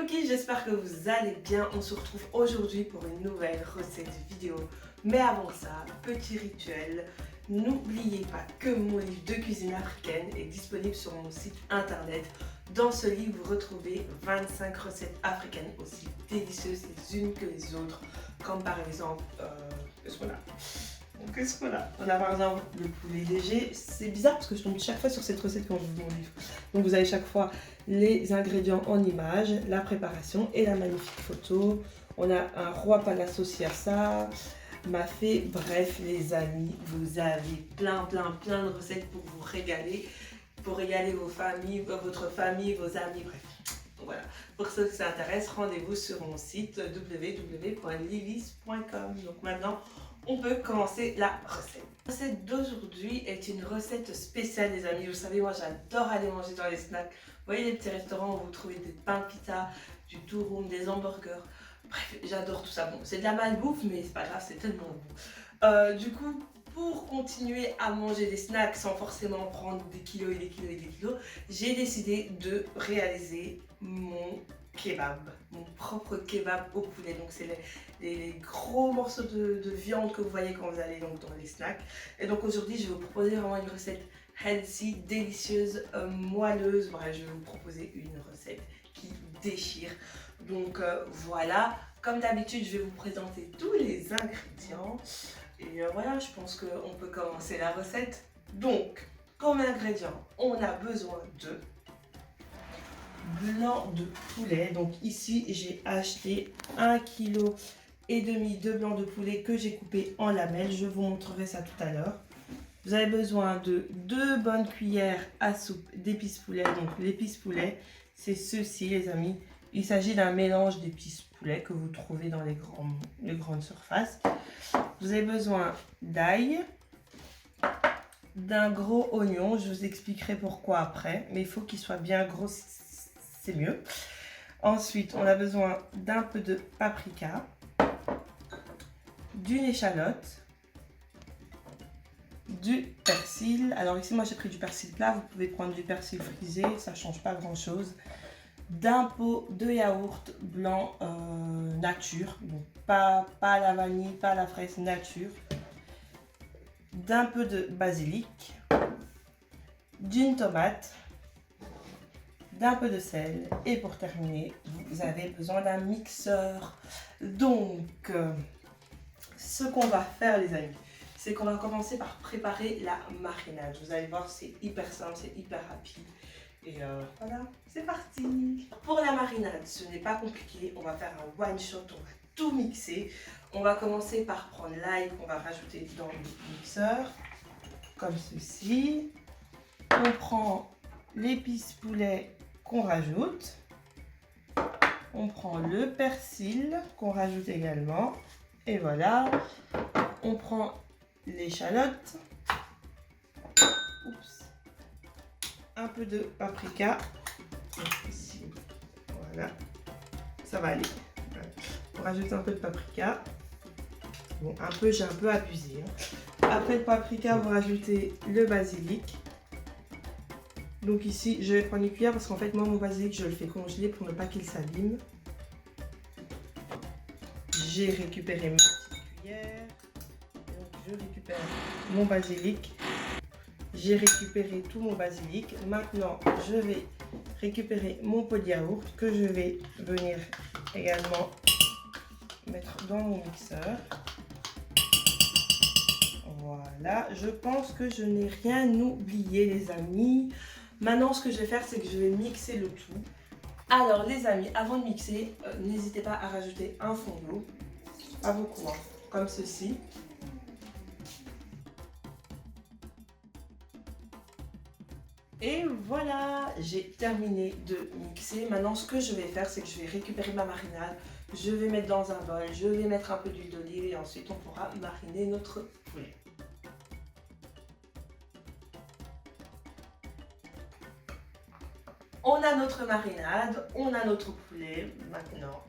cookies, j'espère que vous allez bien. On se retrouve aujourd'hui pour une nouvelle recette vidéo. Mais avant ça, petit rituel, n'oubliez pas que mon livre de cuisine africaine est disponible sur mon site internet. Dans ce livre, vous retrouvez 25 recettes africaines aussi délicieuses les unes que les autres. Comme par exemple, qu'est-ce qu'on a? On a par exemple le poulet léger. C'est bizarre parce que je tombe chaque fois sur cette recette quand j'ouvre mon livre. Donc vous avez chaque fois les ingrédients en images, la préparation et la magnifique photo. On a un roi palace aussi à ça, mafé. Bref les amis, vous avez plein de recettes pour vous régaler. Pour régaler vos familles, votre famille, vos amis, bref. Donc voilà, pour ceux qui s'intéressent, rendez-vous sur mon site www.livis.com. Donc maintenant, on peut commencer la recette. La recette d'aujourd'hui est une recette spéciale les amis. Vous savez, moi j'adore aller manger dans les snacks. Vous voyez les petits restaurants où vous trouvez des pains pita, du durum, des hamburgers. Bref, j'adore tout ça. Bon, c'est de la malbouffe, mais c'est pas grave, c'est tellement bon. Du coup, pour continuer à manger des snacks sans forcément prendre des kilos et des kilos et des kilos, j'ai décidé de réaliser mon kebab, mon propre kebab au poulet. Donc c'est les gros morceaux de viande que vous voyez quand vous allez donc dans les snacks. Et donc aujourd'hui je vais vous proposer vraiment une recette healthy, délicieuse, moelleuse. Bref, je vais vous proposer une recette qui déchire. Donc voilà, comme d'habitude je vais vous présenter tous les ingrédients. Et voilà, je pense qu'on peut commencer la recette. Donc, comme ingrédient, on a besoin de blanc de poulet. Donc ici, j'ai acheté 1,5 kg de blanc de poulet que j'ai coupé en lamelles. Je vous montrerai ça tout à l'heure. Vous avez besoin de 2 bonnes cuillères à soupe d'épices poulet. Donc l'épice poulet, c'est ceci les amis. Il s'agit d'un mélange d'épices poulet que vous trouvez dans les grandes surfaces. Vous avez besoin d'ail, d'un gros oignon. Je vous expliquerai pourquoi après, mais il faut qu'il soit bien gros, c'est mieux. Ensuite, on a besoin d'un peu de paprika, d'une échalote, du persil. Alors ici, moi j'ai pris du persil plat, vous pouvez prendre du persil frisé, ça ne change pas grand chose. D'un pot de yaourt blanc nature, donc pas la vanille, pas la fraise, nature. D'un peu de basilic, d'une tomate, d'un peu de sel et pour terminer, vous avez besoin d'un mixeur. Donc, ce qu'on va faire les amis, c'est qu'on va commencer par préparer la marinade. Vous allez voir, c'est hyper simple, c'est hyper rapide. Et voilà, c'est parti. Pour la marinade, ce n'est pas compliqué. On va faire un one shot, on va tout mixer. On va commencer par prendre l'ail qu'on va rajouter dans le mixeur, comme ceci. On prend l'épice poulet qu'on rajoute. On prend le persil qu'on rajoute également. Et voilà. On prend l'échalote. Oups. Un peu de paprika. Ici. Voilà. Ça va aller. On rajoute un peu de paprika. Bon, j'ai un peu abusé. Après le paprika, vous rajoutez le basilic. Donc ici, je vais prendre une cuillère parce qu'en fait, moi, mon basilic, je le fais congeler pour ne pas qu'il s'abîme. J'ai récupéré ma petite cuillère. Donc, je récupère mon basilic. J'ai récupéré tout mon basilic. Maintenant, je vais récupérer mon pot de yaourt que je vais venir également mettre dans mon mixeur. Voilà, je pense que je n'ai rien oublié les amis. Maintenant, ce que je vais faire, c'est que je vais mixer le tout. Alors les amis, avant de mixer, n'hésitez pas à rajouter un fond d'eau. Pas beaucoup, hein, comme ceci. Et voilà, j'ai terminé de mixer. Maintenant, ce que je vais faire, c'est que je vais récupérer ma marinade. Je vais mettre dans un bol, je vais mettre un peu d'huile d'olive et ensuite on pourra mariner notre poulet. On a notre marinade, on a notre poulet. Maintenant,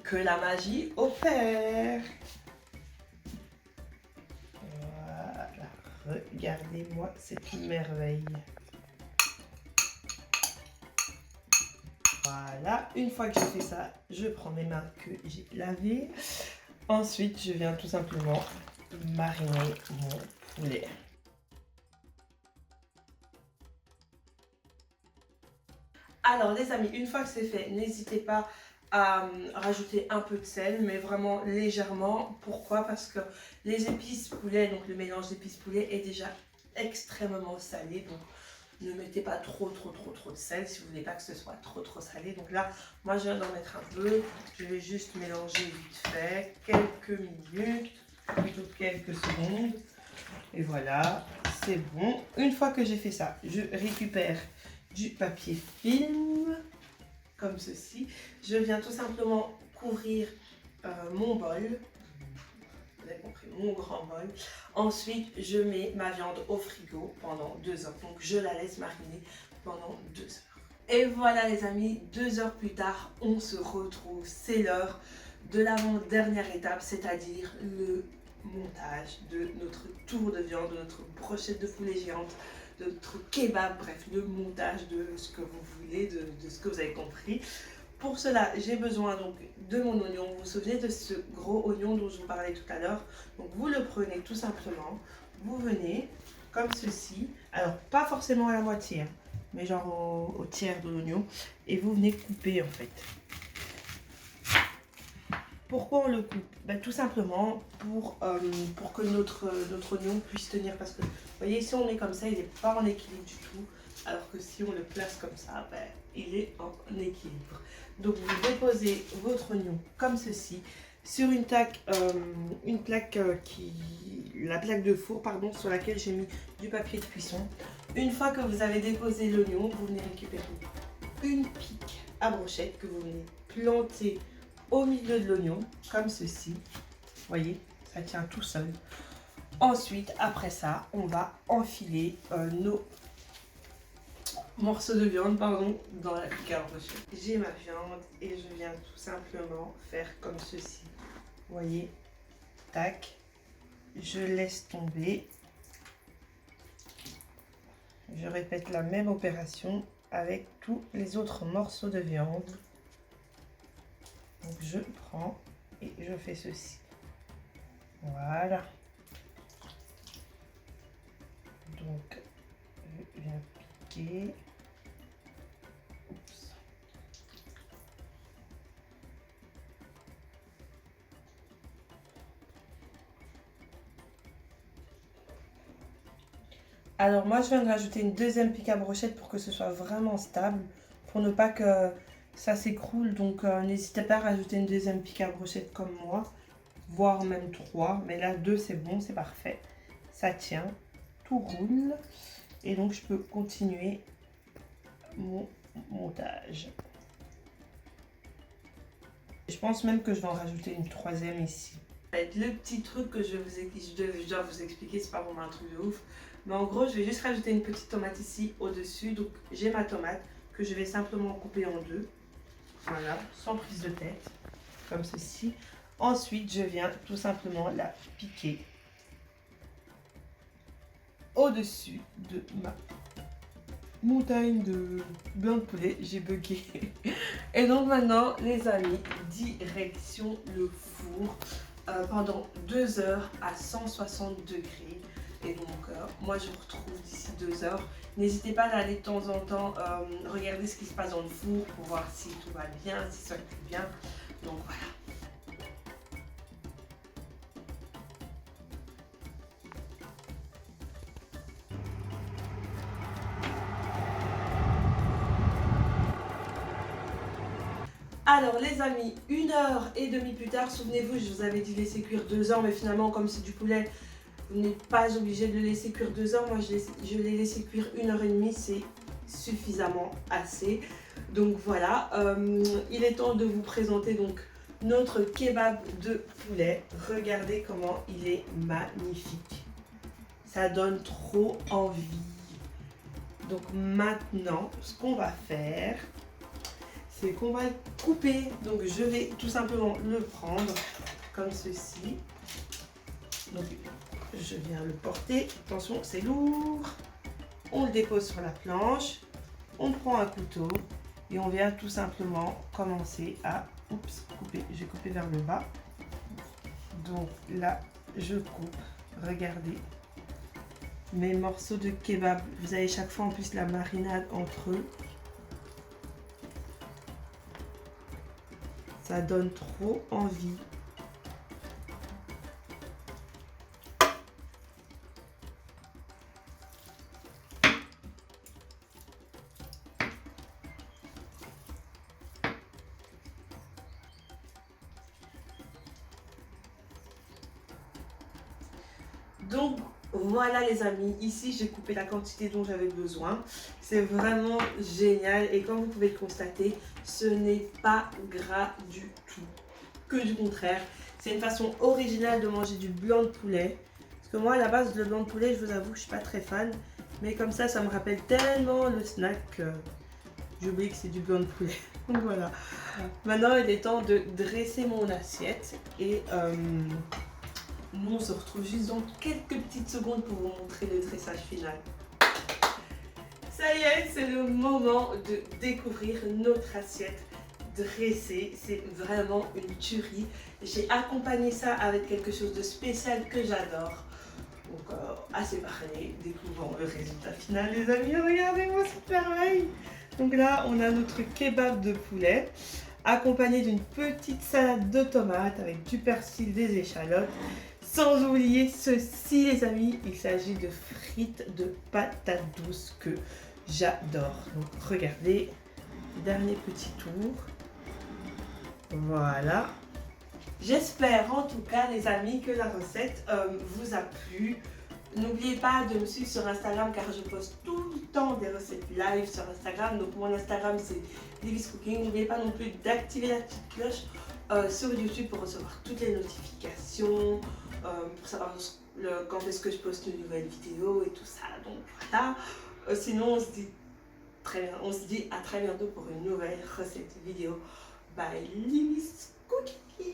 que la magie opère. Voilà, regardez-moi cette merveille. Voilà, une fois que j'ai fait ça, je prends mes mains que j'ai lavées. Ensuite, je viens tout simplement mariner mon poulet. Alors les amis, une fois que c'est fait, n'hésitez pas à rajouter un peu de sel, mais vraiment légèrement. Pourquoi? Parce que les épices poulet, donc le mélange d'épices poulet est déjà extrêmement salé. Donc ne mettez pas trop de sel si vous voulez pas que ce soit trop salé. Donc là, moi je viens d'en mettre un peu. Je vais juste mélanger vite fait, quelques minutes, plutôt quelques secondes. Et voilà, c'est bon. Une fois que j'ai fait ça, je récupère du papier film, comme ceci. Je viens tout simplement couvrir mon bol. Vous avez compris, mon grand bol. Ensuite, je mets ma viande au frigo pendant 2 heures. Donc, je la laisse mariner pendant 2 heures. Et voilà les amis, 2 heures plus tard, on se retrouve. C'est l'heure de l'avant-dernière étape, c'est-à-dire le montage de notre tour de viande, de notre brochette de poulet géante, de notre kebab, bref, le montage de ce que vous voulez, de ce que vous avez compris. Pour cela, j'ai besoin donc de mon oignon. Vous vous souvenez de ce gros oignon dont je vous parlais tout à l'heure? Donc vous le prenez tout simplement, vous venez comme ceci, alors pas forcément à la moitié, hein, mais genre au tiers de l'oignon, et vous venez couper en fait. Pourquoi on le coupe? Ben, tout simplement pour que notre oignon puisse tenir, parce que vous voyez, si on est comme ça, il n'est pas en équilibre du tout, alors que si on le place comme ça, ben, il est en équilibre. Donc vous déposez votre oignon comme ceci sur une plaque, la plaque de four pardon, sur laquelle j'ai mis du papier de cuisson. Une fois que vous avez déposé l'oignon, vous venez récupérer une pique à brochette que vous venez planter au milieu de l'oignon, comme ceci. Vous voyez, ça tient tout seul. Ensuite, après ça, on va enfiler nos morceaux de viande, pardon, dans la pique à brochette. J'ai ma viande et je viens tout simplement faire comme ceci. Vous voyez, tac, je laisse tomber. Je répète la même opération avec tous les autres morceaux de viande. Donc je prends et je fais ceci. Voilà. Donc je viens piquer. Oups. Alors moi je viens de rajouter une deuxième pique à brochette pour que ce soit vraiment stable, pour ne pas que ça s'écroule. Donc n'hésitez pas à rajouter une deuxième pique à brochette comme moi, voire même 3. Mais là 2 c'est bon, c'est parfait. Ça tient, tout roule. Et donc je peux continuer mon montage. Je pense même que je vais en rajouter une troisième ici. Le petit truc que je dois vous expliquer, c'est pas vraiment un truc de ouf. Mais en gros, je vais juste rajouter une petite tomate ici au-dessus. Donc j'ai ma tomate que je vais simplement couper en deux. Voilà, sans prise de tête, comme ceci. Ensuite, je viens tout simplement la piquer au-dessus de ma montagne de blanc de poulet. J'ai bugué. Et donc maintenant, les amis, direction le four pendant 2 heures à 160 degrés. Et donc, moi, je vous retrouve d'ici 2 heures. N'hésitez pas d'aller de temps en temps regarder ce qui se passe dans le four pour voir si tout va bien, si ça cuit bien. Donc, voilà. Alors les amis, 1h30 plus tard, souvenez-vous, je vous avais dit laisser cuire 2 heures, mais finalement, comme c'est du poulet, vous n'êtes pas obligé de le laisser cuire 2 heures. Moi, je l'ai laissé cuire 1h30, c'est suffisamment assez. Donc voilà, il est temps de vous présenter donc notre kebab de poulet. Regardez comment il est magnifique. Ça donne trop envie. Donc maintenant, ce qu'on va faire, c'est qu'on va couper. Donc je vais tout simplement le prendre comme ceci. Donc je viens le porter. Attention, c'est lourd. On le dépose sur la planche. On prend un couteau Et on vient tout simplement commencer à couper. Je vais couper vers le bas. Donc là, je coupe. Regardez. Mes morceaux de kebab. Vous avez chaque fois en plus la marinade entre eux. Ça donne trop envie. Donc voilà les amis, ici j'ai coupé la quantité dont j'avais besoin. C'est vraiment génial et comme vous pouvez le constater, ce n'est pas gras du tout. Que du contraire, c'est une façon originale de manger du blanc de poulet. Parce que moi à la base le blanc de poulet, je vous avoue que je suis pas très fan. Mais comme ça me rappelle tellement le snack que j'ai oublié que c'est du blanc de poulet. Donc voilà. Maintenant il est temps de dresser mon assiette et... nous, on se retrouve juste dans quelques petites secondes pour vous montrer le dressage final. Ça y est, c'est le moment de découvrir notre assiette dressée. C'est vraiment une tuerie. J'ai accompagné ça avec quelque chose de spécial que j'adore. Donc, assez parlé, découvrons le résultat final, les amis. Regardez-moi cette merveille. Donc là, on a notre kebab de poulet, accompagné d'une petite salade de tomates avec du persil, des échalotes. Sans oublier ceci les amis, il s'agit de frites de patates douces que j'adore. Donc regardez, dernier petit tour. Voilà. J'espère en tout cas les amis que la recette vous a plu. N'oubliez pas de me suivre sur Instagram car je poste tout le temps des recettes live sur Instagram. Donc mon Instagram c'est Livy's Cooking. N'oubliez pas non plus d'activer la petite cloche sur YouTube pour recevoir toutes les notifications. Pour savoir quand est-ce que je poste une nouvelle vidéo et tout ça. Donc voilà. Sinon, on se dit à très bientôt pour une nouvelle recette vidéo by Livy's Cooking.